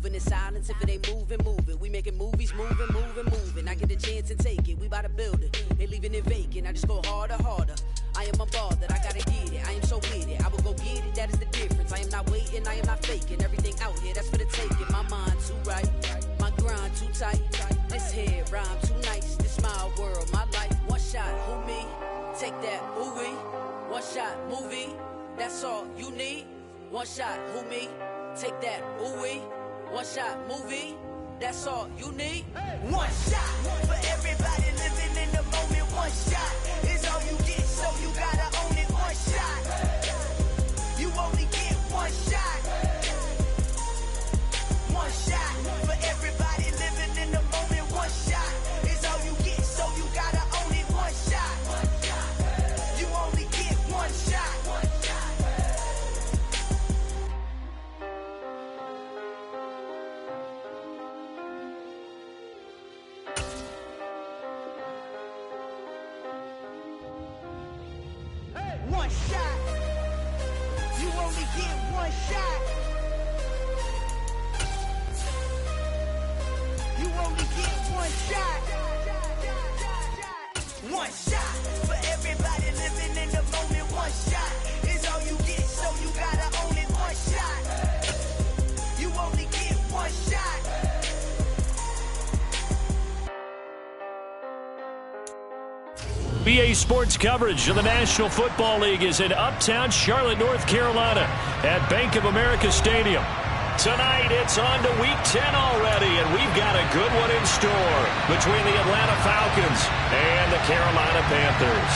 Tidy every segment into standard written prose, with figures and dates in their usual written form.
moving in silence. If it ain't moving, move it. We making movies, moving, moving, moving. I get a chance and take it. We bout to build it. They leaving it vacant. I just go harder, harder. I am a ball that I gotta get it. I am so with it. I will go get it. That is the difference. I am not waiting. I am not faking. Everything out here, that's for the taking. My mind too right. My grind too tight. This head rhyme too nice. This my world, my life. One shot, who me? Take that, ooh wee. One shot, movie. That's all you need. One shot, who me? Take that, ooh wee. One shot, movie. That's all you need. One shot for everybody living in the moment. One shot is all you get, so you gotta own it. One shot. You only get one shot. One shot for everybody living in the moment. One shot is all you get, so you gotta own it. One shot. You only get one shot. One shot. You only get one shot. You only get one shot. One shot for everybody living in the moment. One shot is all you get, so you gotta own it. One shot. You only get one shot. BA Sports coverage of the National Football League is in uptown Charlotte, North Carolina at Bank of America Stadium. Tonight, it's on to Week 10 already, and we've got a good one in store between the Atlanta Falcons and the Carolina Panthers.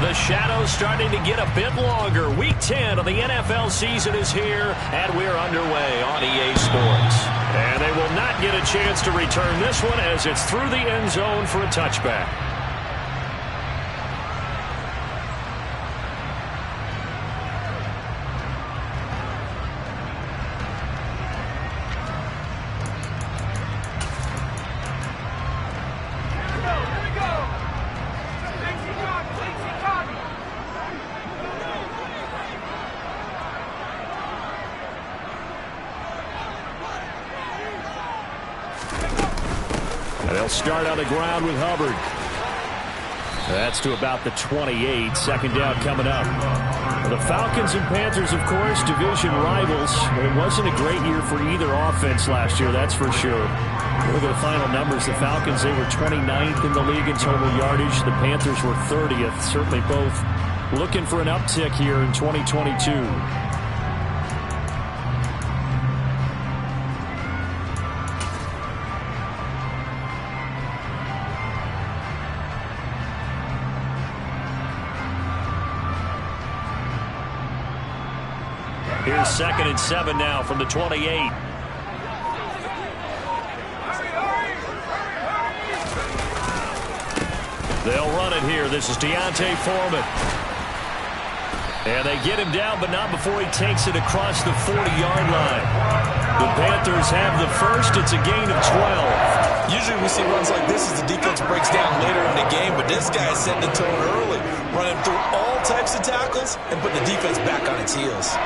The shadow's starting to get a bit longer. Week 10 of the NFL season is here, and we're underway on EA Sports. And they will not get a chance to return this one as it's through the end zone for a touchback. They'll start on the ground with Hubbard. That's to about the 28. Second down coming up. The Falcons and Panthers, of course, division rivals. It wasn't a great year for either offense last year, that's for sure. Look at the final numbers. The Falcons, they were 29th in the league in total yardage. The Panthers were 30th. Certainly both looking for an uptick here in 2022. Here's 2nd and 7 now from the 28. They'll run it here. This is Deontay Foreman. And they get him down, but not before he takes it across the 40-yard line. The Panthers have the first. It's a gain of 12. Usually we see runs like this as the defense breaks down later in the game, but this guy is setting the tone early, running through all types of tackles and putting the defense back on its heels.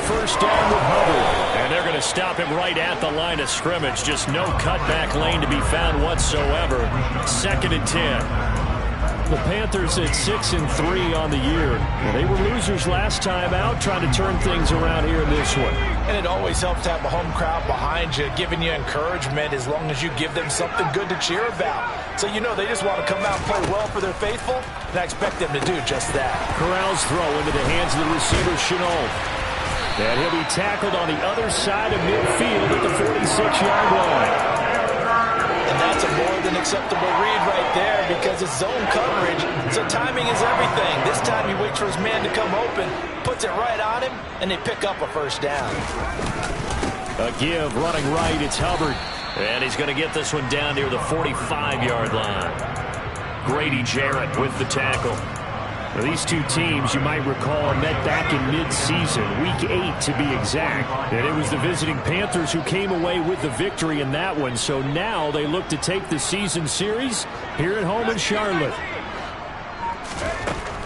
First down with Hubbard, and they're going to stop him right at the line of scrimmage. Just no cutback lane to be found whatsoever. 2nd and 10. The Panthers at 6-3 on the year. They were losers last time out, trying to turn things around here in this one. And it always helps to have a home crowd behind you, giving you encouragement as long as you give them something good to cheer about. So you know they just want to come out and play well for their faithful, and I expect them to do just that. Corral's throw into the hands of the receiver, Chenault. And he'll be tackled on the other side of midfield at the 46-yard line. And that's a more than acceptable read right there because it's zone coverage, so timing is everything. This time he waits for his man to come open, puts it right on him, and they pick up a first down. A give running right, it's Hubbard. And he's going to get this one down near the 45-yard line. Grady Jarrett with the tackle. These two teams, you might recall, met back in mid-season, Week 8 to be exact. And it was the visiting Panthers who came away with the victory in that one. So now they look to take the season series here at home in Charlotte.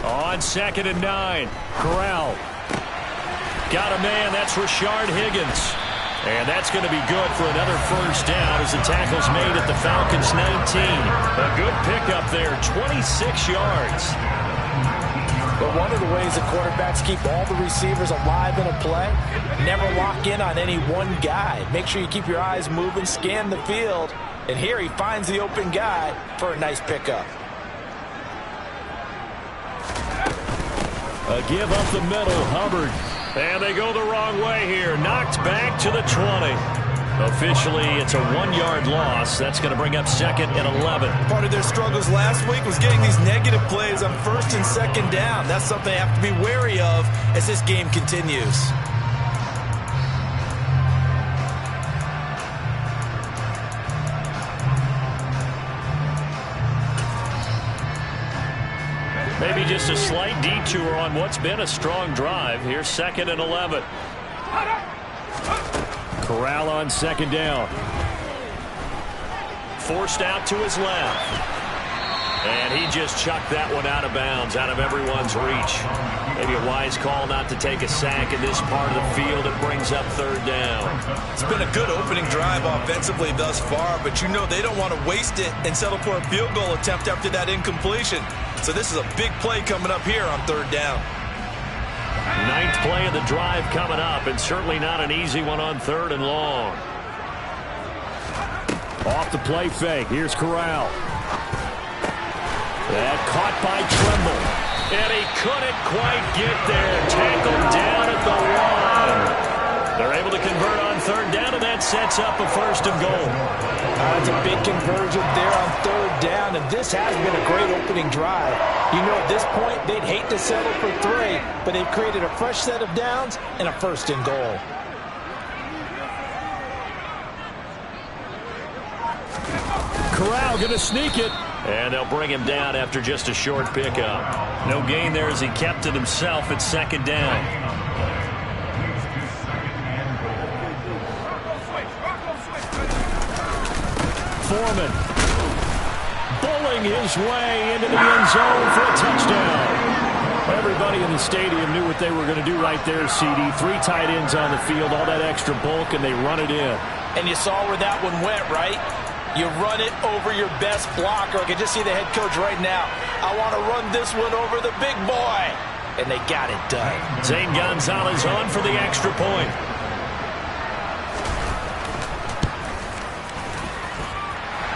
On 2nd and 9, Corral. Got a man, that's Rashard Higgins. And that's going to be good for another first down as the tackle's made at the Falcons 19. A good pickup there, 26 yards. But one of the ways the quarterbacks keep all the receivers alive in a play, never lock in on any one guy. Make sure you keep your eyes moving, scan the field. And here he finds the open guy for a nice pickup. A give up the middle, Hubbard. And they go the wrong way here. Knocked back to the 20. Officially, it's a 1-yard loss. That's going to bring up 2nd and 11. Part of their struggles last week was getting these negative plays on 1st and 2nd down. That's something they have to be wary of as this game continues. Maybe just a slight detour on what's been a strong drive. Here's 2nd and 11. Corral on 2nd down. Forced out to his left. And he just chucked that one out of bounds, out of everyone's reach. Maybe a wise call not to take a sack in this part of the field. It brings up 3rd down. It's been a good opening drive offensively thus far, but you know they don't want to waste it and settle for a field goal attempt after that incompletion. So this is a big play coming up here on 3rd down. 9th play of the drive coming up, and certainly not an easy one on 3rd and long. Off the play fake. Here's Corral. That caught by Trimble. And he couldn't quite get there. Tackled down at the 1. They're able to convert on 3rd down, and that sets up a 1st and goal. It's a big conversion there on 3rd down, and this has been a great opening drive. You know, at this point, they'd hate to settle for 3, but they've created a fresh set of downs and a 1st and goal. Corral going to sneak it. And they'll bring him down after just a short pickup. No gain there as he kept it himself at 2nd down. Foreman bowling his way into the end zone for a touchdown. Everybody in the stadium knew what they were going to do right there, CD. 3 tight ends on the field, all that extra bulk, and they run it in. And you saw where that one went, right? You run it over your best blocker. I can just see the head coach right now. I want to run this one over the big boy. And they got it done. Zane Gonzalez on for the extra point.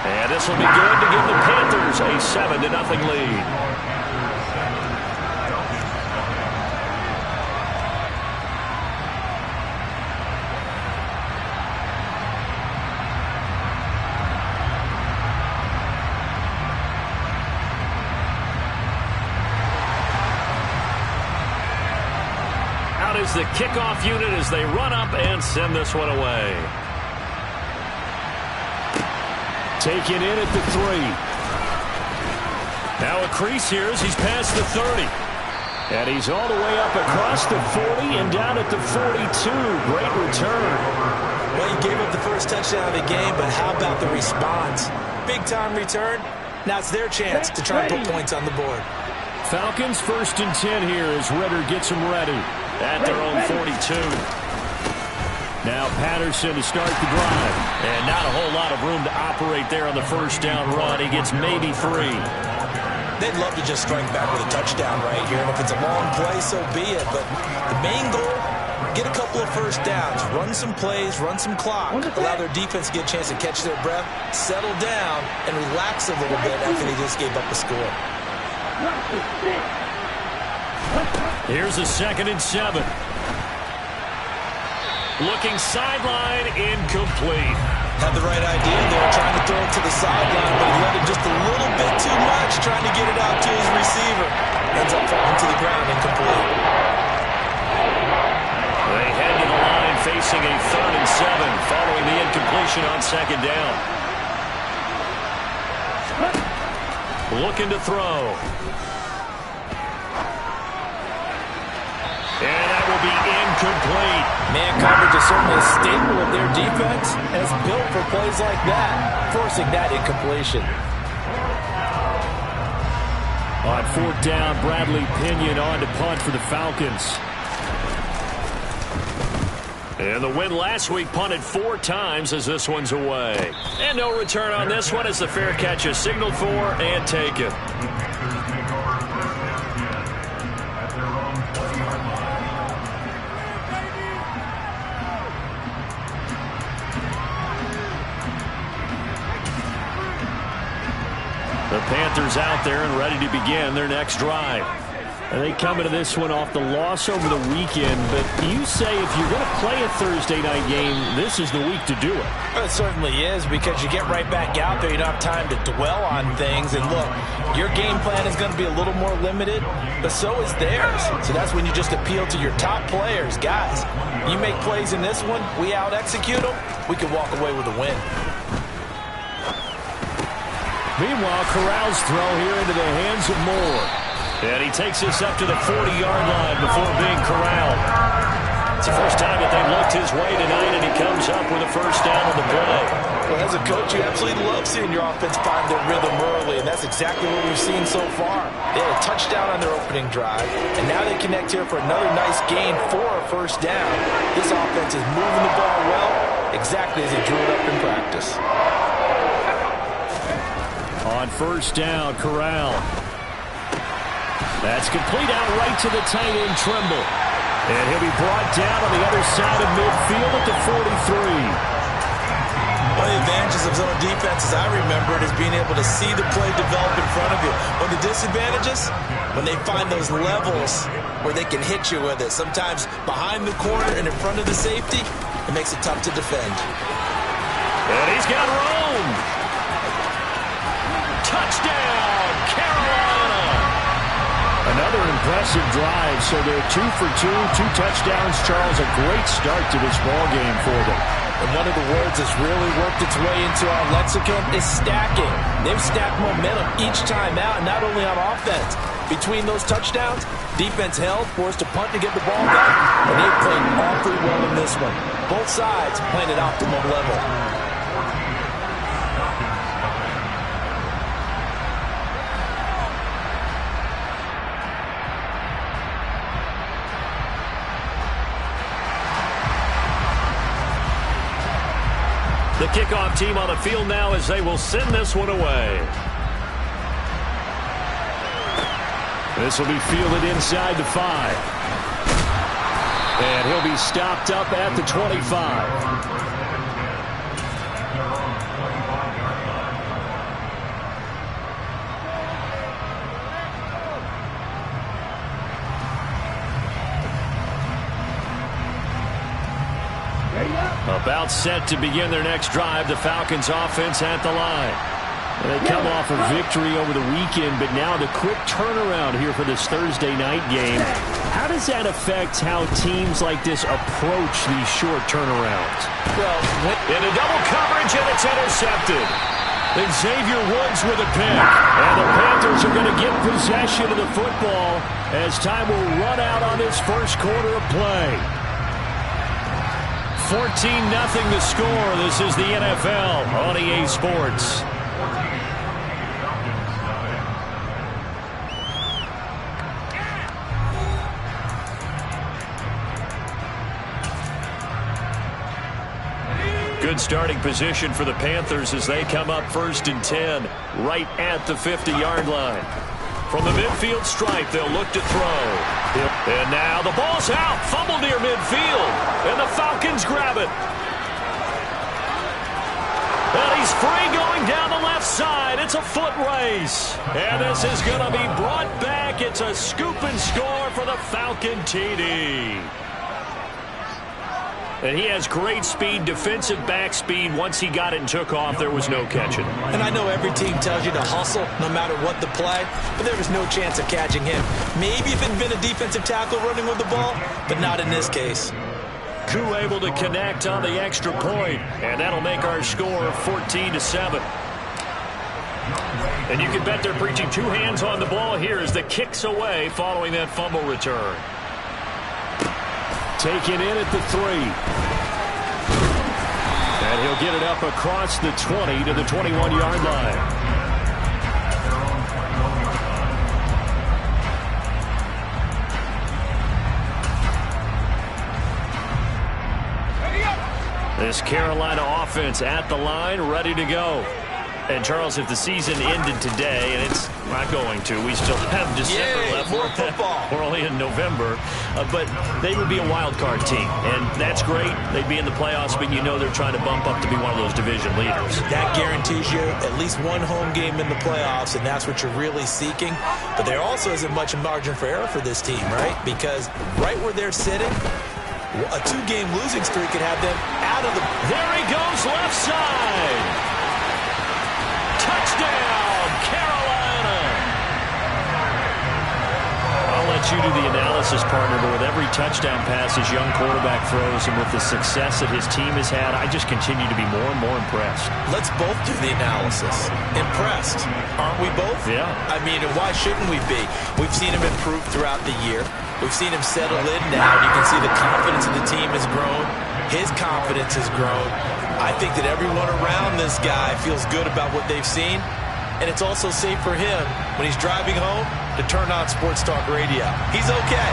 And this will be good to give the Panthers a 7-0 lead. Is the kickoff unit as they run up and send this one away. Taken in at the 3. Now a crease here as he's past the 30. And he's all the way up across the 40 and down at the 42. Great return. Well, he gave up the first touchdown of the game, but how about the response? Big-time return. Now it's their chance to try and put points on the board. Falcons 1st and 10 here as Ritter gets them ready at their own 42. Now Patterson to start the drive. And not a whole lot of room to operate there on the 1st down run. He gets maybe 3. They'd love to just strike back with a touchdown right here. And if it's a long play, so be it. But the main goal, get a couple of 1st downs. Run some plays, run some clock. Allow their defense to get a chance to catch their breath, settle down, and relax a little bit after they just gave up a score. Here's a 2nd and 7. Looking sideline, incomplete. Had the right idea there, trying to throw it to the sideline, but he let it just a little bit too much, trying to get it out to his receiver. Ends up falling to the ground, incomplete. They head to the line facing a 3rd and 7 following the incompletion on 2nd down. Looking to throw. incomplete. Man coverage is certainly a staple of their defense, and it's built for plays like that, forcing that incompletion. On fourth down, Bradley Pinion on to punt for the Falcons. And the win last week punted 4 times as this one's away. And no return on this one as the fair catch is signaled for and taken. The Panthers out there and ready to begin their next drive. And they come into this one off the loss over the weekend, but you say if you're going to play a Thursday night game, this is the week to do it. Well, it certainly is, because you get right back out there. You don't have time to dwell on things. And look, your game plan is going to be a little more limited, but so is theirs. So that's when you just appeal to your top players. Guys, you make plays in this one, we out-execute them, we can walk away with a win. Meanwhile, Corral's throw here into the hands of Moore. And he takes this up to the 40-yard line before being corralled. It's the first time that they've looked his way tonight, and he comes up with a first down on the play. Well, as a coach, you absolutely love seeing your offense find their rhythm early, and that's exactly what we've seen so far. They had a touchdown on their opening drive, and now they connect here for another nice gain for a first down. This offense is moving the ball well, exactly as they drew it up in practice. On first down, Corral. That's complete out right to the tight end, Trimble. And he'll be brought down on the other side of midfield at the 43. One of the advantages of zone defense, as I remember it, is being able to see the play develop in front of you. One of the disadvantages, when they find those levels where they can hit you with it, sometimes behind the corner and in front of the safety, it makes it tough to defend. And he's got room. Touchdown, Carolina. Another impressive drive, so they're 2 for 2, 2 touchdowns. Charles, a great start to this ball game for them. And one of the words that's really worked its way into our lexicon is stacking. They've stacked momentum each time out, and not only on offense. Between those touchdowns, defense held, forced to punt to get the ball back, and they played awfully well in this one. Both sides playing at optimum level. The kickoff team on the field now as they will send this one away. This will be fielded inside the 5. And he'll be stopped up at the 25. About set to begin their next drive, the Falcons offense at the line. They come off a victory over the weekend, but now the quick turnaround here for this Thursday night game. How does that affect how teams like this approach these short turnarounds? Well, into double coverage, and it's intercepted. Then Xavier Woods with a pick. And the Panthers are going to get possession of the football as time will run out on this first quarter of play. 14-0 the score. This is the NFL on EA Sports. Good starting position for the Panthers as they come up 1st and 10, right at the 50-yard line. From the midfield stripe, they'll look to throw. And now the ball's out. Fumble near midfield. And the Falcons grab it. And he's free going down the left side. It's a foot race. And this is going to be brought back. It's a scoop and score for the Falcon TD. And he has great speed, defensive back speed. Once he got it and took off, there was no catching. And I know every team tells you to hustle no matter what the play, but there was no chance of catching him. Maybe if it had been a defensive tackle running with the ball, but not in this case. Koo able to connect on the extra point, and that'll make our score 14-7. And you can bet they're preaching 2 hands on the ball here as the kick's away following that fumble return. taken in at the 3. And he'll get it up across the 20 to the 21-yard line. This Carolina offense at the line, ready to go. And, Charles, if the season ended today, and it's not going to, we still have December left. More football. We're only in November. But they would be a wild card team, and that's great. They'd be in the playoffs, but you know they're trying to bump up to be one of those division leaders. That guarantees you at least one home game in the playoffs, and that's what you're really seeking. But there also isn't much margin for error for this team, right? Because right where they're sitting, a 2-game losing streak could have them out of the... There he goes, left side. Touchdown, Carolina. I'll let you do the analysis, partner, but with every touchdown pass his young quarterback throws and with the success that his team has had, I just continue to be more and more impressed. Let's both do the analysis. Impressed, aren't we both? Yeah. I mean, and why shouldn't we be? We've seen him improve throughout the year. We've seen him settle in now. You can see the confidence of the team has grown. His confidence has grown. I think that everyone around this guy feels good about what they've seen. And it's also safe for him when he's driving home to turn on Sports Talk Radio. He's okay.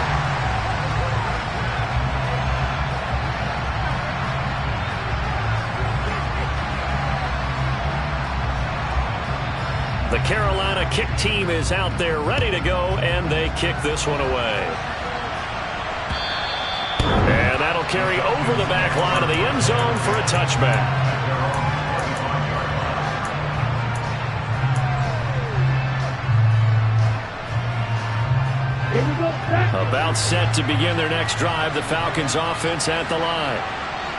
The Carolina kick team is out there ready to go, and they kick this one away. And that'll carry over the back line of the end zone for a touchback. About set to begin their next drive, the Falcons offense at the line.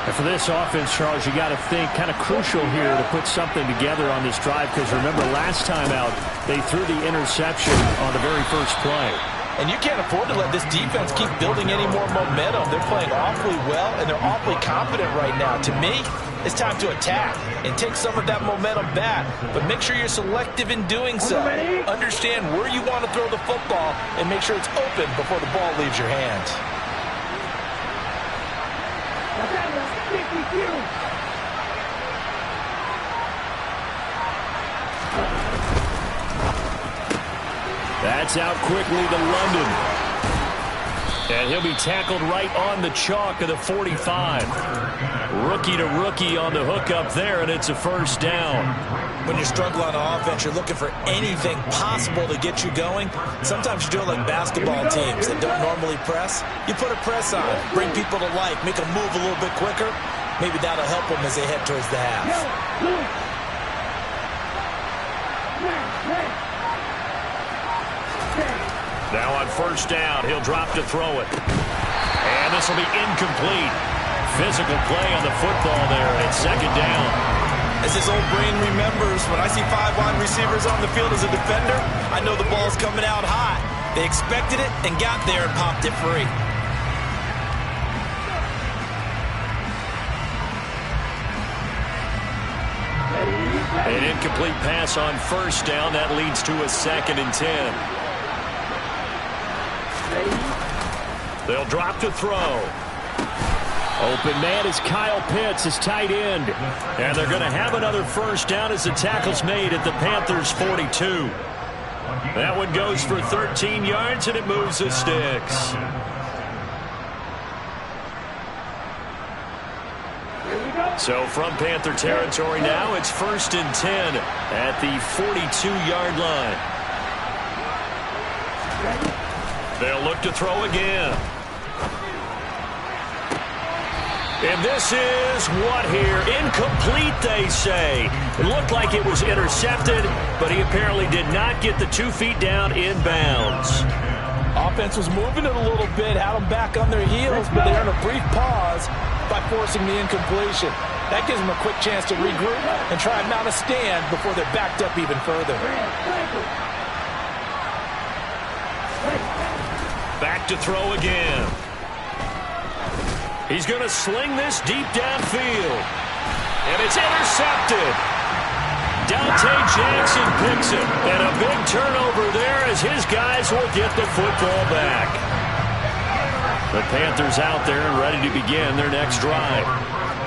And for this offense, Charles, you got to think kind of crucial here to put something together on this drive, because remember last time out they threw the interception on the very first play. And you can't afford to let this defense keep building any more momentum. They're playing awfully well, and they're awfully confident right now. To me, it's time to attack and take some of that momentum back. But make sure you're selective in doing so. Understand where you want to throw the football and make sure it's open before the ball leaves your hands. That's out quickly to London. And he'll be tackled right on the chalk of the 45. Rookie to rookie on the hook up there, and it's a first down. When you struggle on offense, you're looking for anything possible to get you going. Sometimes you do it like basketball teams that don't normally press. You put a press on, bring people to life, make them move a little bit quicker. Maybe that'll help them as they head towards the half. Now on first down, he'll drop to throw it. And this will be incomplete. Physical play on the football there, and it's second down. As his old brain remembers, when I see 5 wide receivers on the field as a defender, I know the ball's coming out hot. They expected it and got there and popped it free. An incomplete pass on first down. That leads to a 2nd and 10. They'll drop to throw. Open man is Kyle Pitts, his tight end. And they're going to have another first down as the tackle's made at the Panthers' 42. That one goes for 13 yards, and it moves the sticks. So from Panther territory now, it's 1st and 10 at the 42-yard line. They'll look to throw again. And this is what here? Incomplete, they say. It looked like it was intercepted, but he apparently did not get the 2 feet down in bounds. Offense was moving it a little bit, had them back on their heels, but they earned a brief pause by forcing the incompletion. That gives them a quick chance to regroup and try and mount a stand before they're backed up even further. Back to throw again. He's going to sling this deep downfield. And it's intercepted. Dante Jackson picks it. And a big turnover there as his guys will get the football back. The Panthers out there and ready to begin their next drive.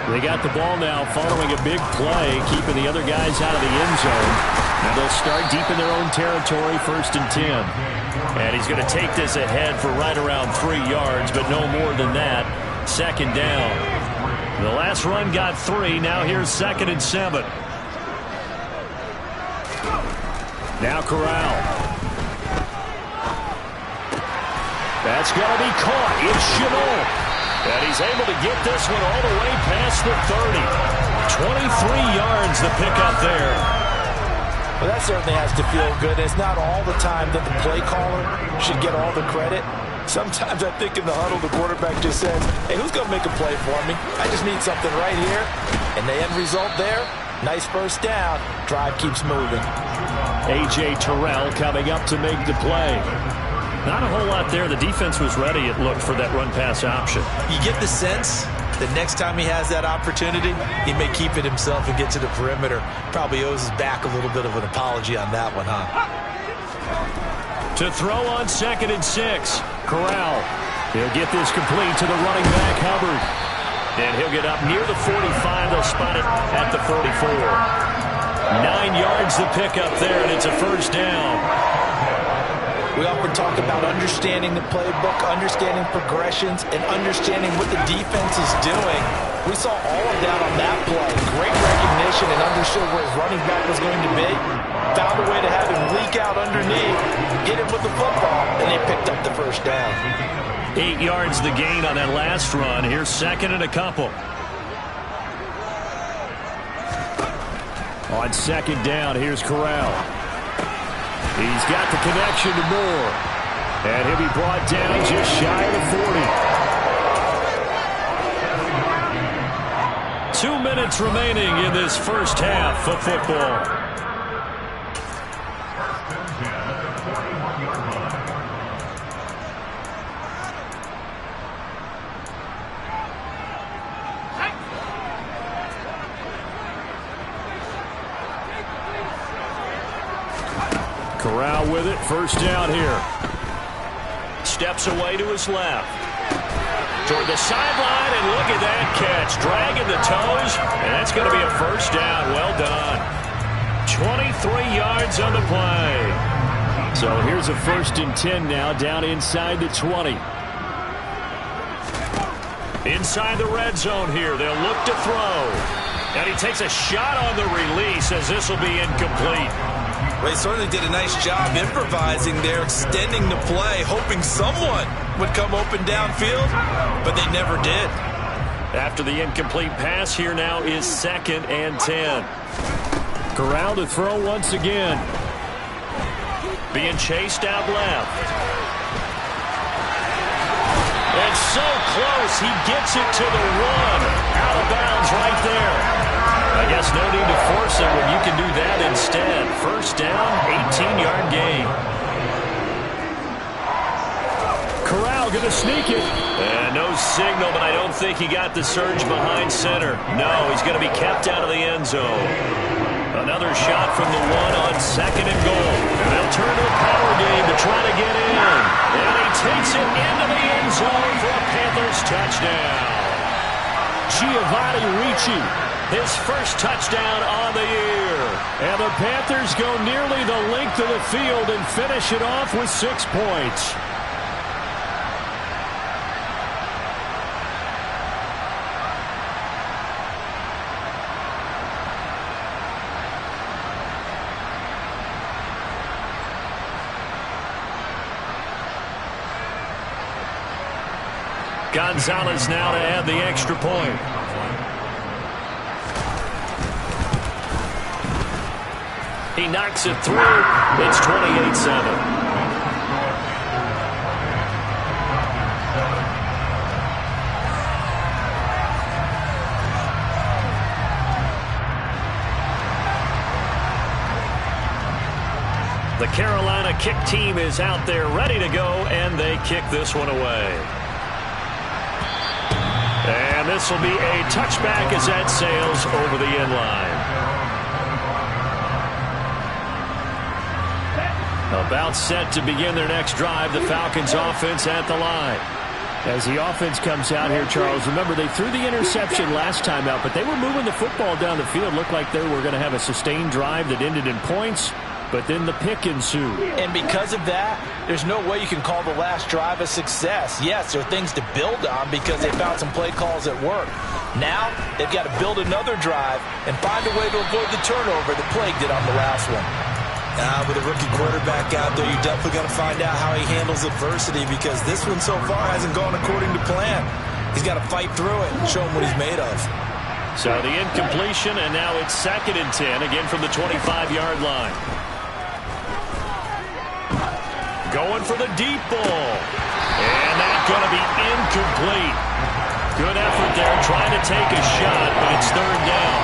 They got the ball now following a big play, keeping the other guys out of the end zone. Now they'll start deep in their own territory, 1st and 10. And he's going to take this ahead for right around 3 yards, but no more than that. 2nd down. The last run got 3. Now here's 2nd and 7. Now Corral. That's going to be caught. It's Chenot. And he's able to get this one all the way past the 30. 23 yards the pickup there. Well, that certainly has to feel good. It's not all the time that the play caller should get all the credit. Sometimes I think in the huddle, the quarterback just says, hey, who's going to make a play for me? I just need something right here. And the end result there, nice first down. Drive keeps moving. A.J. Terrell coming up to make the play. Not a whole lot there. The defense was ready, it looked, for that run-pass option. You get the sense that next time he has that opportunity, he may keep it himself and get to the perimeter. Probably owes his back a little bit of an apology on that one, huh? To throw on 2nd and 6. Corral. He'll get this complete to the running back, Hubbard. And he'll get up near the 45. They'll spot it at the 44. 9 yards the pickup there, and it's a 1st down. We often talk about understanding the playbook, understanding progressions, and understanding what the defense is doing. We saw all of that on that play. Great recognition and understood where his running back was going to be. Found a way to have him leak out underneath, get him with the football, and they picked up the 1st down. 8 yards the gain on that last run. Here's 2nd and a couple. On 2nd down, here's Corral. He's got the connection to Moore. And he'll be brought down just shy of the 40. 2 minutes remaining in this first half of football. Corral with it, 1st down here. Steps away to his left. Toward the sideline, and look at that catch. Dragging the toes, and that's going to be a 1st down. Well done. 23 yards on the play. So here's a 1st and 10 now, down inside the 20. Inside the red zone here, they'll look to throw. And he takes a shot on the release as this will be incomplete. Well, he certainly did a nice job improvising there, extending the play, hoping someone would come open downfield, but they never did. After the incomplete pass, here now is 2nd and 10. Corral to throw once again. Being chased out left. And so close, he gets it to the 1. Out of bounds right there. I guess no need to force it when you can do that instead. 1st down, 18-yard gain. Corral going to sneak it. And no signal, but I don't think he got the surge behind center. No, he's going to be kept out of the end zone. Another shot from the 1 on 2nd and goal. And they'll turn to a power game to try to get in. And he takes it into the end zone for a Panthers touchdown. Giovanni Ricci. His 1st touchdown on the year. And the Panthers go nearly the length of the field and finish it off with 6 points. Gonzalez now to add the extra point. He knocks it through. It's 28-7. The Carolina kick team is out there ready to go, and they kick this one away. And this will be a touchback as that sails over the end line. About set to begin their next drive, the Falcons offense at the line. As the offense comes out here, Charles, remember they threw the interception last time out, but they were moving the football down the field. Looked like they were going to have a sustained drive that ended in points, but then the pick ensued. And because of that, there's no way you can call the last drive a success. Yes, there are things to build on because they found some play calls that work. Now, they've got to build another drive and find a way to avoid the turnover that plagued it on the last one. With a rookie quarterback out there, you definitely got to find out how he handles adversity because this one so far hasn't gone according to plan. He's got to fight through it and show him what he's made of. So the incompletion, and now it's 2nd and 10, again from the 25-yard line. Going for the deep ball. And that's going to be incomplete. Good effort there, trying to take a shot, but it's 3rd down.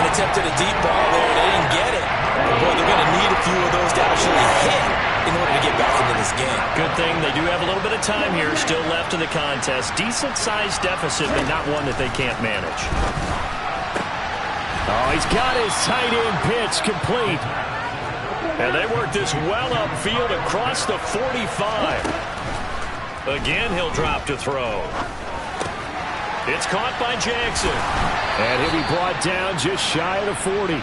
An attempt at a deep ball there. They didn't get it. Boy, they're going to need a few of those to actually hit in order to get back into this game. Good thing they do have a little bit of time here still left in the contest. Decent-sized deficit, but not one that they can't manage. Oh, he's got his tight end pitch complete. And they work this well upfield across the 45. Again, he'll drop to throw. It's caught by Jackson. And he'll be brought down just shy of the 40.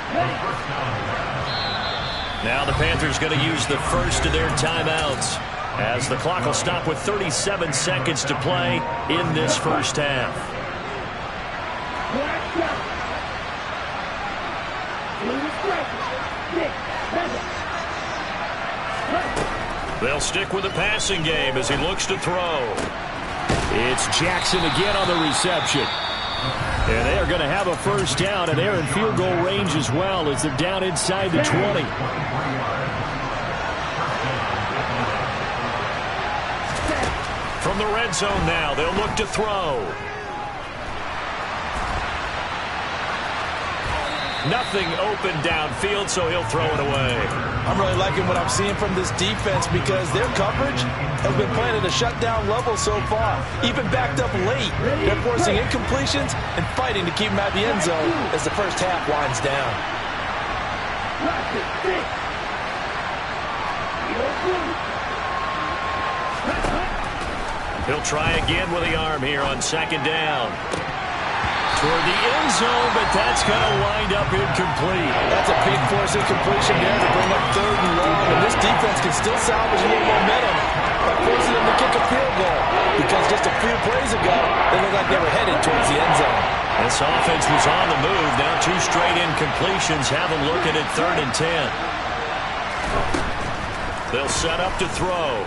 Now the Panthers going to use the first of their timeouts as the clock will stop with 37 seconds to play in this first half. They'll stick with the passing game as he looks to throw. It's Jackson again on the reception. And they are going to have a first down, and they're in field goal range as well as they're down inside the 20. From the red zone now, they'll look to throw. Nothing open downfield, so he'll throw it away. I'm really liking what I'm seeing from this defense because their coverage has been playing at a shutdown level so far. Even backed up late, they're forcing incompletions and fighting to keep them out of the end zone as the first half winds down. He'll try again with the arm here on 2nd down. Toward the end zone, but that's going to wind up incomplete. That's a big force incompletion there to bring up 3rd and long. And this defense can still salvage a little momentum by forcing them to kick a field goal. Because just a few plays ago, they looked like they were headed towards the end zone. This offense was on the move. Now 2 straight incompletions have them looking at 3rd and 10. They'll set up to throw.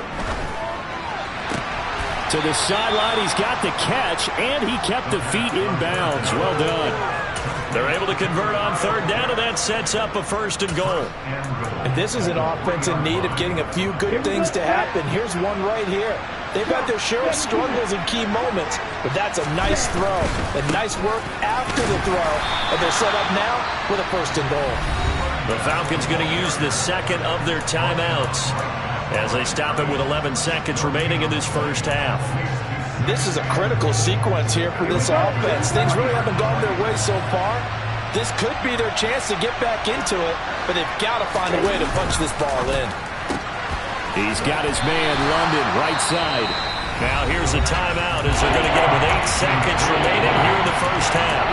To the sideline, he's got the catch, and he kept the feet in bounds. Well done. They're able to convert on 3rd down, and that sets up a 1st and goal. And this is an offense in need of getting a few good things to happen. Here's one right here. They've got their share of struggles in key moments, but that's a nice throw. And nice work after the throw. And they're set up now with a 1st and goal. The Falcons going to use the 2nd of their timeouts as they stop it with 11 seconds remaining in this first half. This is a critical sequence here for this offense. Things really haven't gone their way so far. This could be their chance to get back into it, but they've got to find a way to punch this ball in. He's got his man, London, right side. Now here's a timeout as they're going to get it with 8 seconds remaining here in the first half.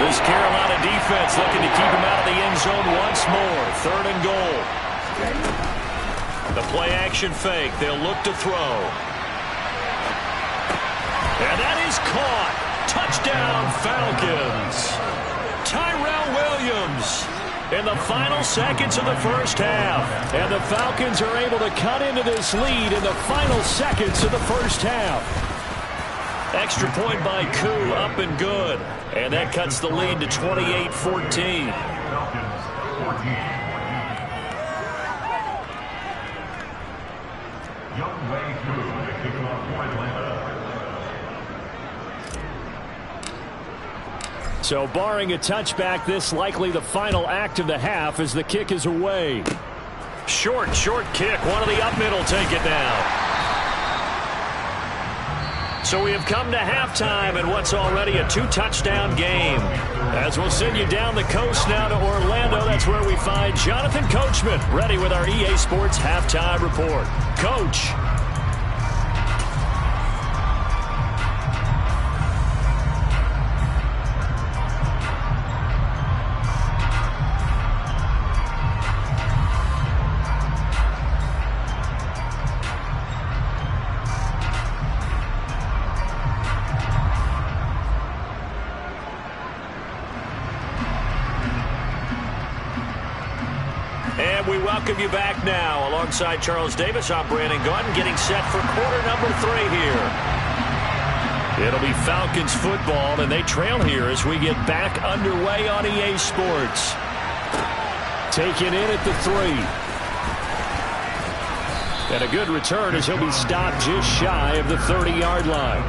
This Carolina defense looking to keep him out of the end zone once more. 3rd and goal. The play-action fake. They'll look to throw. And that is caught. Touchdown, Falcons. Tyrell Williams in the final seconds of the first half. And the Falcons are able to cut into this lead in the final seconds of the first half. Extra point by Koo, up and good. And that cuts the lead to 28-14. So barring a touchback, this likely the final act of the half as the kick is away. Short kick. One of the up middle take it now. So we have come to halftime in what's already a 2-touchdown game. As we'll send you down the coast now to Orlando, that's where we find Jonathan Coachman ready with our EA Sports Halftime Report. Coach. welcome you back now. Alongside Charles Davis, I'm Brandon Gaudin, getting set for quarter number 3 here. It'll be Falcons football, and they trail here as we get back underway on EA Sports. Taken in at the 3. And a good return as he'll be stopped just shy of the 30-yard line.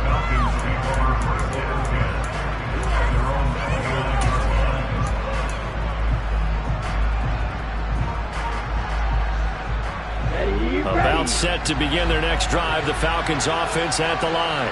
About set to begin their next drive, the Falcons offense at the line.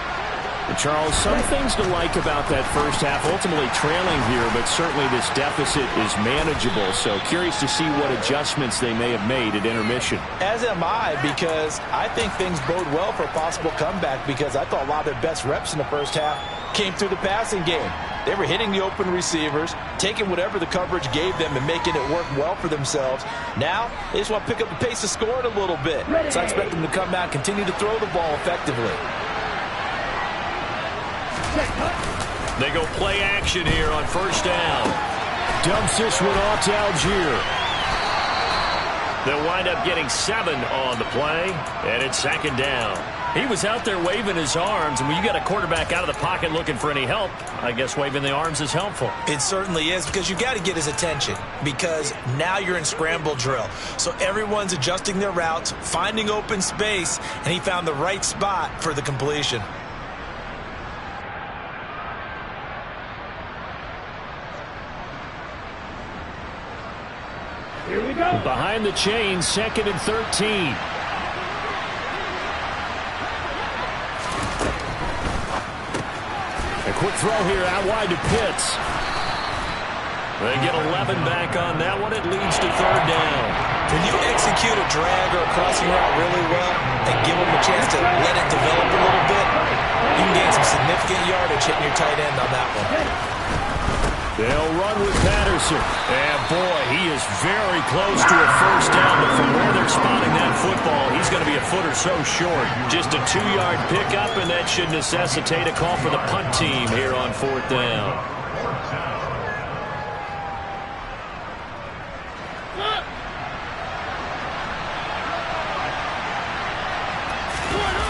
And Charles, some things to like about that first half, ultimately trailing here, but certainly this deficit is manageable. So curious to see what adjustments they may have made at intermission. As am I, because I think things bode well for a possible comeback, because I thought a lot of their best reps in the first half came through the passing game. They were hitting the open receivers, taking whatever the coverage gave them and making it work well for themselves. Now, they just want to pick up the pace of scoring a little bit. So I expect them to come out and continue to throw the ball effectively. They go play action here on first down. Dumps this one off to Algier. They'll wind up getting 7 on the play, and it's second down. He was out there waving his arms, and when you got a quarterback out of the pocket looking for any help, I guess waving the arms is helpful. It certainly is, because you got to get his attention, because now you're in scramble drill. So everyone's adjusting their routes, finding open space, and he found the right spot for the completion. Here we go. Behind the chain, 2nd and 13. A quick throw here out wide to Pitts. They get 11 back on that one. It leads to 3rd down. When you execute a drag or a crossing route really well and give them a chance to let it develop a little bit, you can gain some significant yardage hitting your tight end on that one. They'll run with Patterson. And, boy, he is very close to a first down. But from where they're spotting that football, he's going to be a foot or so short. Just a 2-yard pickup, and that should necessitate a call for the punt team here on 4th down.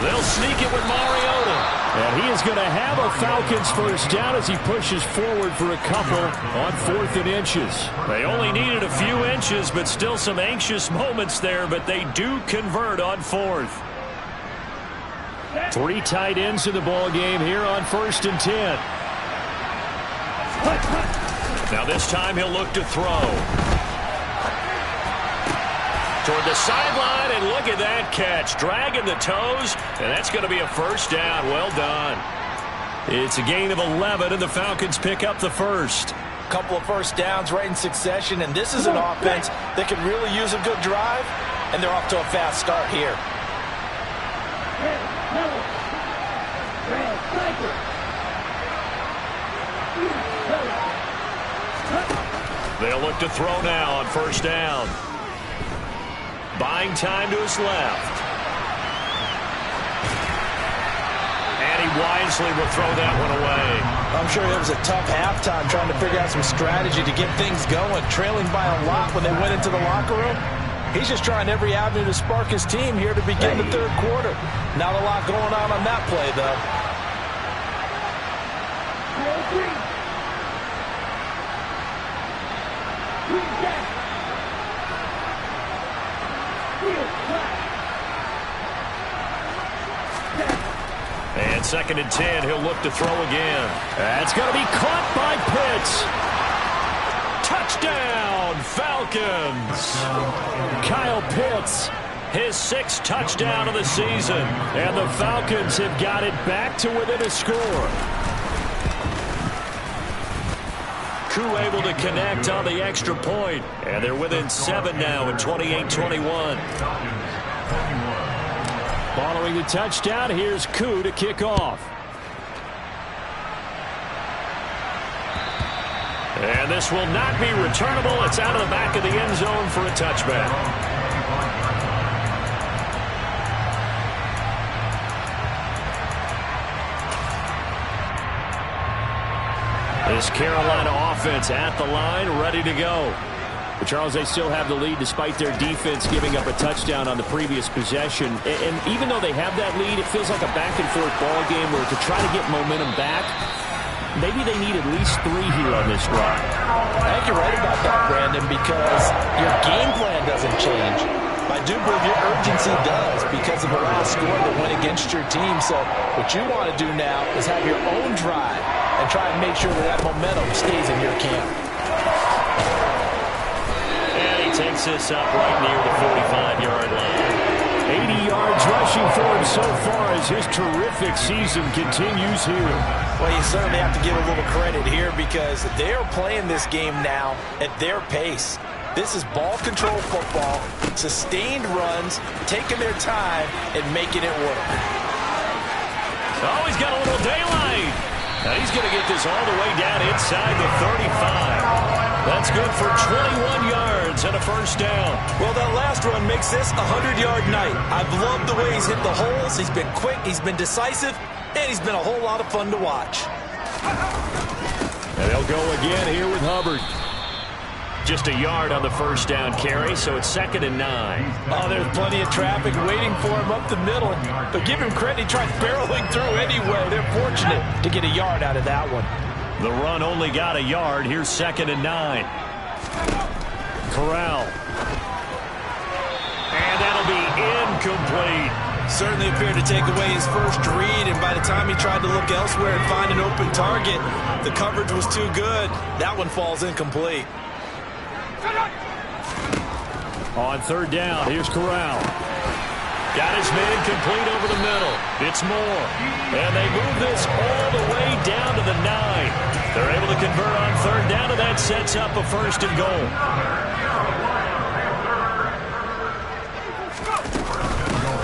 They'll sneak it with Mariota. And he is going to have a Falcons first down as he pushes forward for a couple on 4th and inches. They only needed a few inches, but still some anxious moments there, but they do convert on 4th. 3 tight ends in the ball game here on 1st and 10. Now this time he'll look to throw. Toward the sideline, and look at that catch. Dragging the toes, and that's going to be a first down. Well done. It's a gain of 11, and the Falcons pick up the first. Couple of first downs right in succession, and this is an offense that can really use a good drive, and they're off to a fast start here. They'll look to throw now on first down. Buying time to his left. And he wisely will throw that one away. I'm sure it was a tough halftime trying to figure out some strategy to get things going, trailing by a lot when they went into the locker room. He's just trying every avenue to spark his team here to begin the 3rd quarter. Not a lot going on that play, though. And 2nd and 10, he'll look to throw again. That's going to be caught by Pitts. Touchdown, Falcons. Kyle Pitts, his 6th touchdown of the season. And the Falcons have got it back to within a score. Koo able to connect on the extra point. And they're within 7 now at 28-21. Following the touchdown, here's Koo to kick off. And this will not be returnable. It's out of the back of the end zone for a touchback. This Carolina offense at the line, ready to go. But Charles, they still have the lead despite their defense giving up a touchdown on the previous possession. And even though they have that lead, it feels like a back-and-forth ball game where to try to get momentum back, maybe they need at least 3 here on this drive. I think you're right about that, Brandon, because your game plan doesn't change. I do believe your urgency does because of the last score that went against your team. So what you want to do now is have your own drive and try and make sure that momentum stays in your camp. And he takes this up right near the 45-yard line. 80 yards rushing for him so far as his terrific season continues here. Well, you certainly have to give a little credit here because they're playing this game now at their pace. This is ball control football, sustained runs, taking their time and making it work. Oh, he's got a little daylight. Now he's going to get this all the way down inside the 35. That's good for 21 yards and a first down. Well, that last run makes this a 100-yard night. I've loved the way he's hit the holes. He's been quick, he's been decisive, and he's been a whole lot of fun to watch. And they'll go again here with Hubbard. Just a yard on the first down carry, so it's 2nd and 9. Oh, there's plenty of traffic waiting for him up the middle. But give him credit, he tried barreling through anyway. They're fortunate to get a yard out of that one. The run only got a yard. Here's 2nd and 9. Corral. And that'll be incomplete. Certainly appeared to take away his first read, and by the time he tried to look elsewhere and find an open target, the coverage was too good. That one falls incomplete. On 3rd down, here's Corral. Got his man complete over the middle. It's Moore. And they move this all the way down to the 9. They're able to convert on 3rd down, and that sets up a 1st and goal.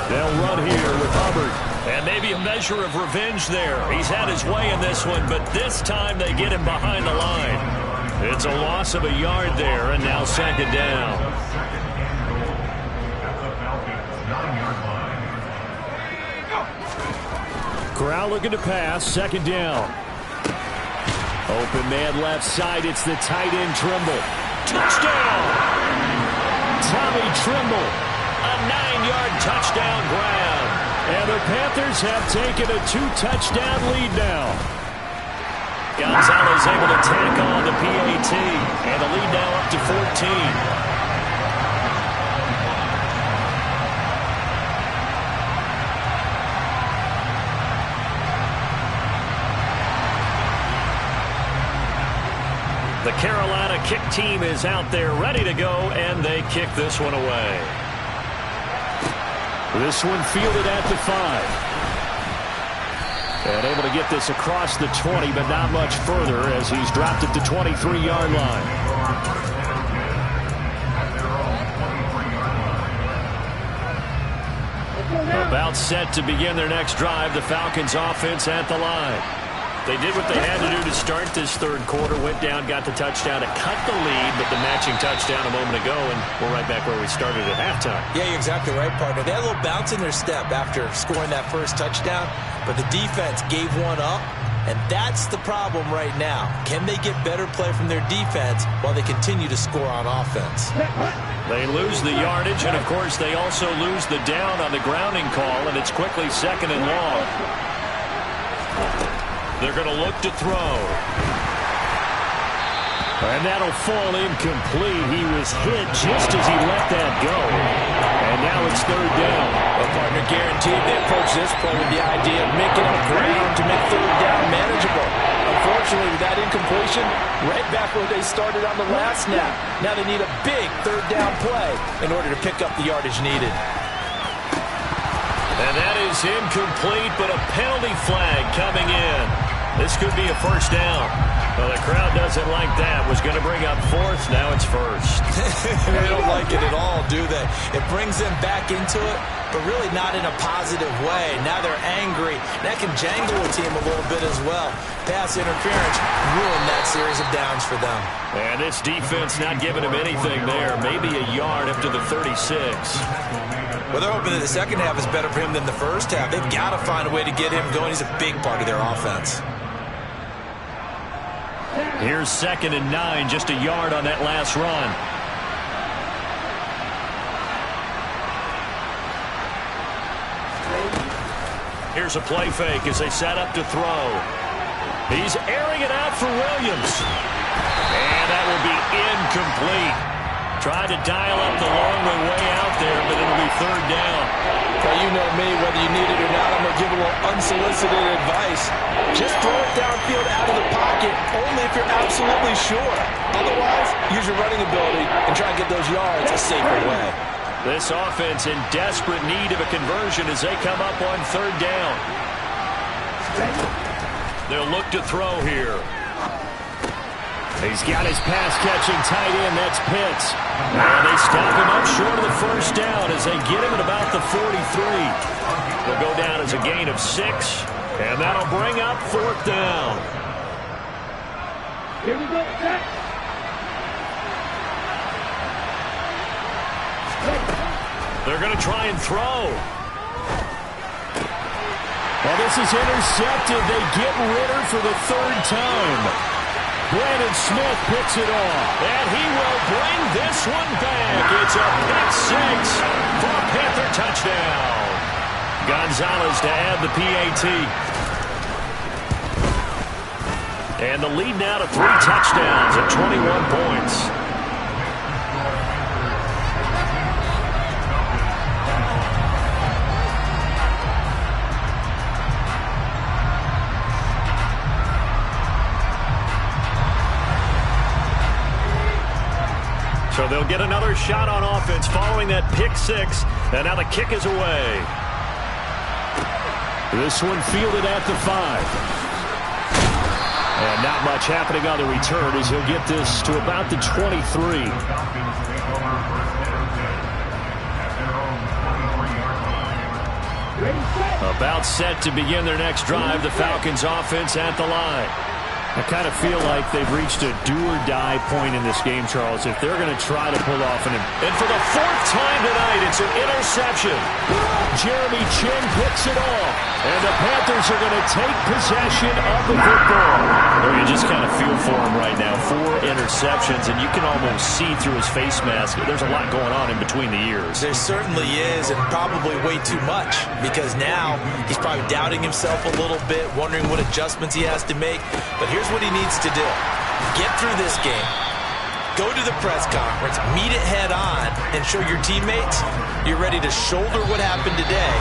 They'll run here with Hubbard. And maybe a measure of revenge there. He's had his way in this one, but this time they get him behind the line. It's a loss of a yard there, and now 2nd down. Corral looking to pass, 2nd down. Open man left side, it's the tight end Trimble. Touchdown! Tommy Trimble, a 9-yard touchdown grab. And the Panthers have taken a 2-touchdown lead now. Gonzalez able to tack on the PAT, and the lead now up to 14. The Carolina kick team is out there ready to go, and they kick this one away. This one fielded at the 5. And able to get this across the 20, but not much further as he's dropped at the 23-yard line. About set to begin their next drive, the Falcons offense at the line. They did what they had to do to start this 3rd quarter, went down, got the touchdown to cut the lead, but the matching touchdown a moment ago, and we're right back where we started at halftime. Yeah, you're exactly right, partner. They had a little bounce in their step after scoring that first touchdown, but the defense gave one up, and that's the problem right now. Can they get better play from their defense while they continue to score on offense? They lose the yardage, and of course they also lose the down on the grounding call, and it's quickly 2nd and long. They're going to look to throw. And that'll fall incomplete. He was hit just as he let that go. And now it's 3rd down. Well, partner, guaranteed they approach this play with the idea of making up ground to make 3rd down manageable. Unfortunately, with that incompletion, right back where they started on the last snap. Now they need a big 3rd down play in order to pick up the yardage needed. And that is incomplete, but a penalty flag coming in. This could be a 1st down. Well, the crowd doesn't like that. Was going to bring up 4th. Now it's 1st. They don't like it at all, do they? It brings them back into it, but really not in a positive way. Now they're angry. That can jangle a team a little bit as well. Pass interference ruined that series of downs for them. And this defense not giving him anything there. Maybe a yard up to the 36. Well, they're hoping that the second half is better for him than the first half. They've got to find a way to get him going. He's a big part of their offense. Here's 2nd and 9, just a yard on that last run. Here's a play fake as they set up to throw. He's airing it out for Williams. And that will be incomplete. Tried to dial up the long way out there, but it'll be third down. Well, you know me, whether you need it or not, I'm going to give a little unsolicited advice. Just throw it downfield out of the pocket, only if you're absolutely sure. Otherwise, use your running ability and try and get those yards a safer way. This offense in desperate need of a conversion as they come up on third down. They'll look to throw here. He's got his pass-catching tight end. That's Pitts. And they stop him up short of the first down as they get him at about the 43. They'll go down as a gain of 6, and that'll bring up fourth down. Here we go, Jack. They're going to try and throw. Well, this is intercepted. They get Ritter for the third time. Brandon Smith picks it off, and he will bring this one back. It's a pick 6 for a Panther touchdown. Gonzalez to add the PAT. And the lead now to 3 touchdowns at 21 points. So they'll get another shot on offense following that pick 6. And now the kick is away. This one fielded at the 5. And not much happening on the return as he'll get this to about the 23. About set to begin their next drive, the Falcons offense at the line. I kind of feel like they've reached a do-or-die point in this game, Charles, if they're going to try to pull off an... And for the 4th time tonight, it's an interception. Jeremy Chin picks it off, and the Panthers are going to take possession of the football. Well, you just kind of feel for him right now. 4 interceptions, and you can almost see through his face mask. There's a lot going on in between the ears. There certainly is, and probably way too much, because now he's probably doubting himself a little bit, wondering what adjustments he has to make. But here's what he needs to do. Get through this game. Go to the press conference, meet it head on, and show your teammates you're ready to shoulder what happened today,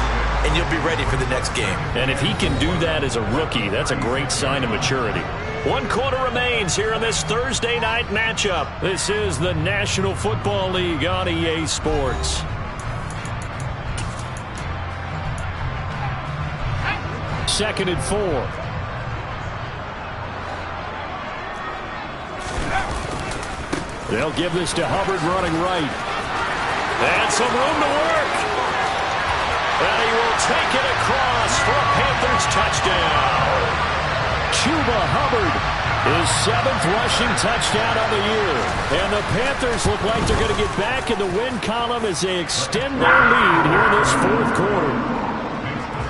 and you'll be ready for the next game. And if he can do that as a rookie, that's a great sign of maturity. 1 quarter remains here in this Thursday night matchup. This is the National Football League on EA Sports. Second and 4. They'll give this to Hubbard running right. And some room to work. And he will take it across for a Panthers touchdown. Chuba Hubbard, his 7th rushing touchdown of the year. And the Panthers look like they're going to get back in the win column as they extend their lead here in this 4th quarter.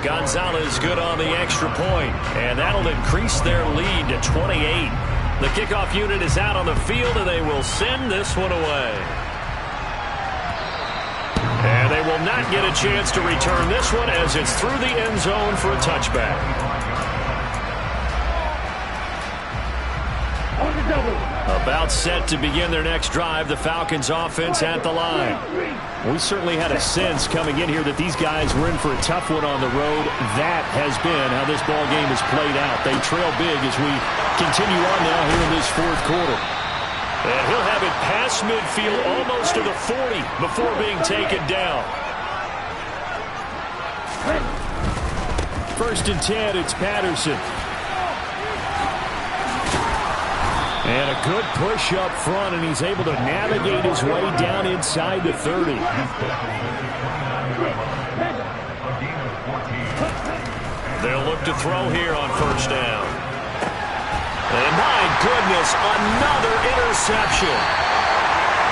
Gonzalez good on the extra point, and that'll increase their lead to 28. The kickoff unit is out on the field, and they will send this one away. And they will not get a chance to return this one as it's through the end zone for a touchback. About set to begin their next drive, the Falcons offense at the line. We certainly had a sense coming in here that these guys were in for a tough one on the road. That has been how this ball game has played out. They trail big as we continue on now here in this 4th quarter. And he'll have it past midfield almost to the 40 before being taken down. 1st and 10, it's Patterson. And a good push up front, and he's able to navigate his way down inside the 30. They'll look to throw here on 1st down. And my goodness, another interception.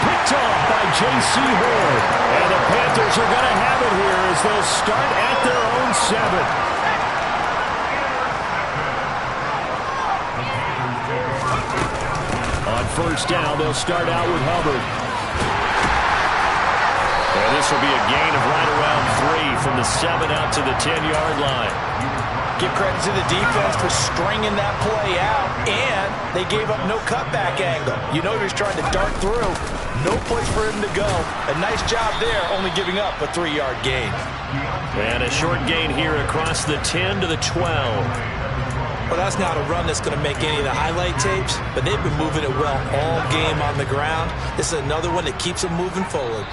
Picked off by J.C. Horn. And the Panthers are going to have it here as they'll start at their own 7. On 1st down, they'll start out with Hubbard. And this will be a gain of right around 3 from the 7 out to the 10-yard line. Give credit to the defense for stringing that play out, and they gave up no cutback angle. You know he was trying to dart through. No place for him to go. A nice job there, only giving up a 3-yard gain. And a short gain here across the 10 to the 12. Well, that's not a run that's going to make any of the highlight tapes, but they've been moving it well all game on the ground. This is another one that keeps them moving forward.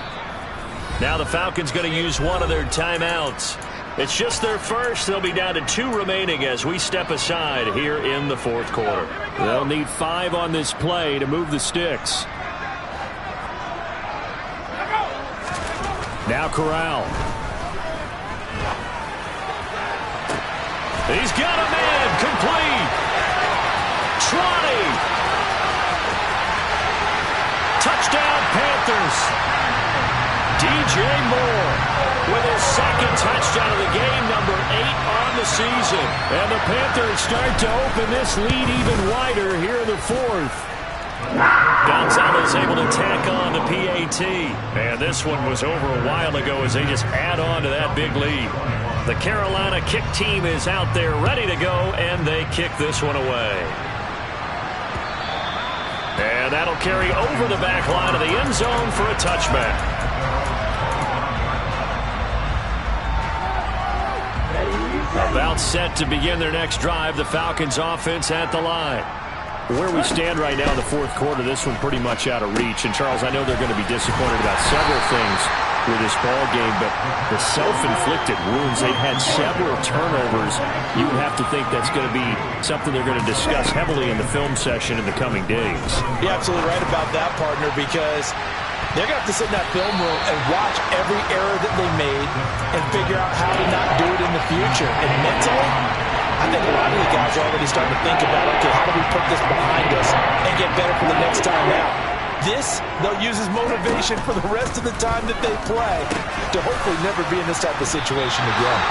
Now the Falcons going to use one of their timeouts. It's just their first. They'll be down to 2 remaining as we step aside here in the fourth quarter. They'll need 5 on this play to move the sticks. Now Corral. He's got a man. Complete. 20. Touchdown Panthers. DJ Moore with his second touchdown of the game, number 8 on the season. And the Panthers start to open this lead even wider here in the fourth. Gonzalez able to tack on the PAT. And this one was over a while ago as they just add on to that big lead. The Carolina kick team is out there ready to go, and they kick this one away. And that'll carry over the back line of the end zone for a touchback. About set to begin their next drive, the Falcons offense at the line. Where we stand right now in the fourth quarter, this one pretty much out of reach. And, Charles, I know they're going to be disappointed about several things with this ball game, but the self-inflicted wounds, they've had several turnovers. You would have to think that's going to be something they're going to discuss heavily in the film session in the coming days. You're absolutely right about that, partner, because they're going to have to sit in that film room and watch every error that they made and figure out how to not do it in the future. And mentally, I think a lot of the guys are already starting to think about, okay, how do we put this behind us and get better for the next time out? This, they'll use as motivation for the rest of the time that they play to hopefully never be in this type of situation again.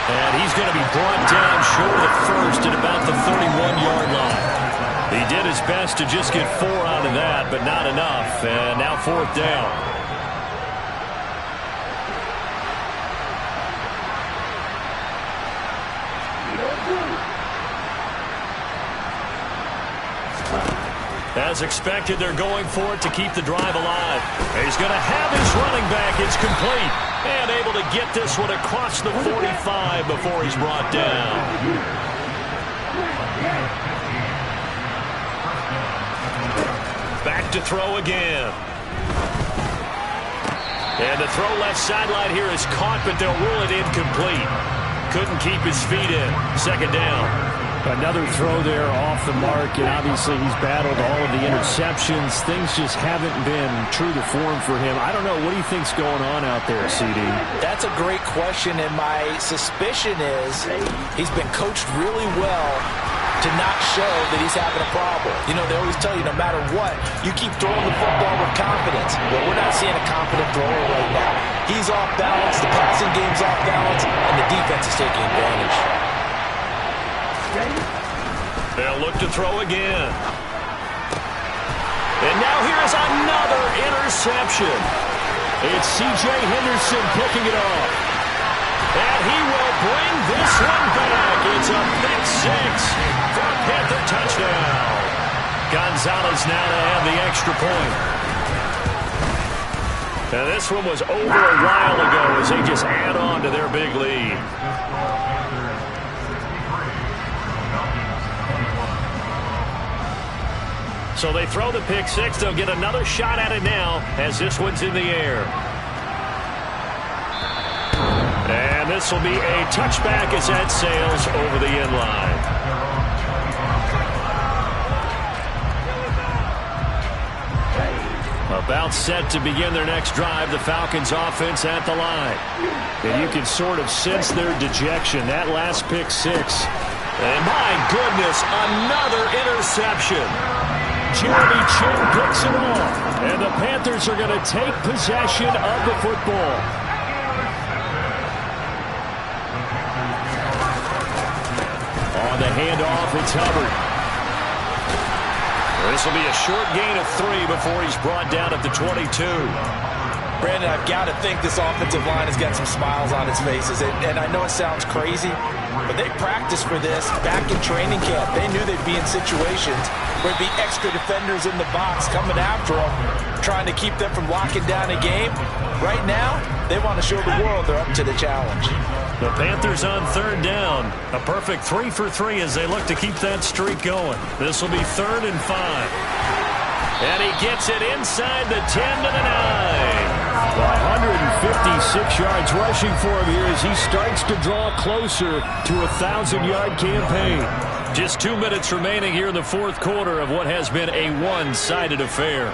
And he's going to be brought down short of the first at about the 31-yard line. He did his best to just get 4 out of that, but not enough. And now fourth down. As expected, they're going for it to keep the drive alive. He's going to have his running back. It's complete. And able to get this one across the 45 before he's brought down. Back to throw again. And the throw left sideline here is caught, but they'll rule it incomplete. Couldn't keep his feet in. Second down. Another throw there off the mark, and obviously he's battled all of the interceptions. Things just haven't been true to form for him. I don't know. What do you think's going on out there, CD? That's a great question, and my suspicion is he's been coached really well to not show that he's having a problem. You know, they always tell you no matter what, you keep throwing the football with confidence. Well, we're not seeing a confident thrower right now. He's off balance, the passing game's off balance, and the defense is taking advantage. They'll look to throw again. And now here's another interception. It's C.J. Henderson picking it off. And he will bring this one back. It's a pick 6 for a Panther touchdown. Gonzalez now to have the extra point. Now this one was over a while ago as they just add on to their big lead. So they throw the pick 6. They'll get another shot at it now as this one's in the air. And this will be a touchback as that sails over the end line. About set to begin their next drive, the Falcons offense at the line. And you can sort of sense their dejection. That last pick 6. And my goodness, another interception. Jeremy Chin picks it off. And the Panthers are going to take possession of the football. On the handoff, it's Hubbard. This will be a short gain of 3 before he's brought down at the 22. Brandon, I've got to think this offensive line has got some smiles on its faces. And I know it sounds crazy, but they practiced for this back in training camp. They knew they'd be in situations where there'd be extra defenders in the box coming after them, trying to keep them from locking down a game. Right now, they want to show the world they're up to the challenge. The Panthers on third down. A perfect 3 for 3 as they look to keep that streak going. This will be 3rd and 5. And he gets it inside the 10 to the 9. 156 yards rushing for him here as he starts to draw closer to a 1,000-yard campaign. Just 2 minutes remaining here in the fourth quarter of what has been a one-sided affair.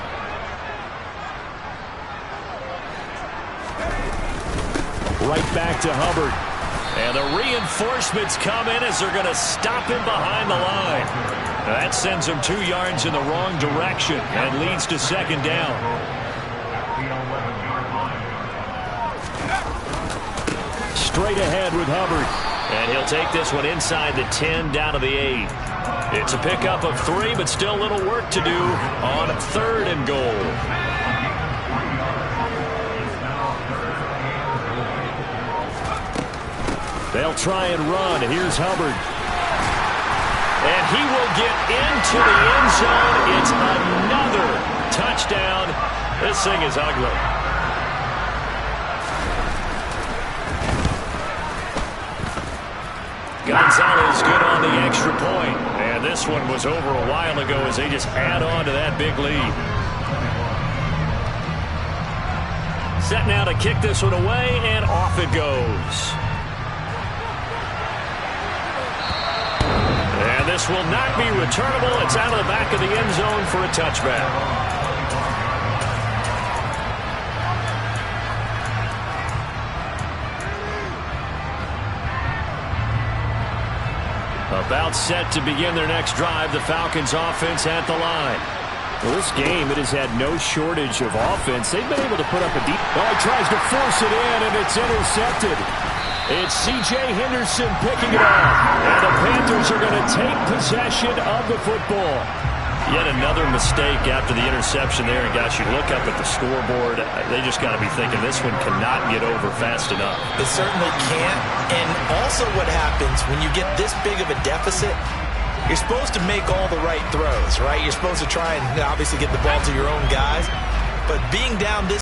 Right back to Hubbard. And the reinforcements come in as they're going to stop him behind the line. That sends him 2 yards in the wrong direction and leads to second down. Straight ahead with Hubbard. And he'll take this one inside the 10 down to the 8. It's a pickup of 3, but still a little work to do on 3rd and goal. They'll try and run. Here's Hubbard. And he will get into the end zone. It's another touchdown. This thing is ugly. Gonzalez good on the extra point. And this one was over a while ago as they just add on to that big lead. Set now to kick this one away, and off it goes. And this will not be returnable. It's out of the back of the end zone for a touchback. About set to begin their next drive, the Falcons offense at the line. Well, this game, it has had no shortage of offense. They've been able to put up a deep... Oh, he tries to force it in, and it's intercepted. It's C.J. Henderson picking it up. And the Panthers are going to take possession of the football. Yet another mistake after the interception there. And, gosh, you look up at the scoreboard, they just got to be thinking this one cannot get over fast enough. It certainly can't. And also what happens when you get this big of a deficit, you're supposed to make all the right throws, right? You're supposed to try and obviously get the ball to your own guys. But being down this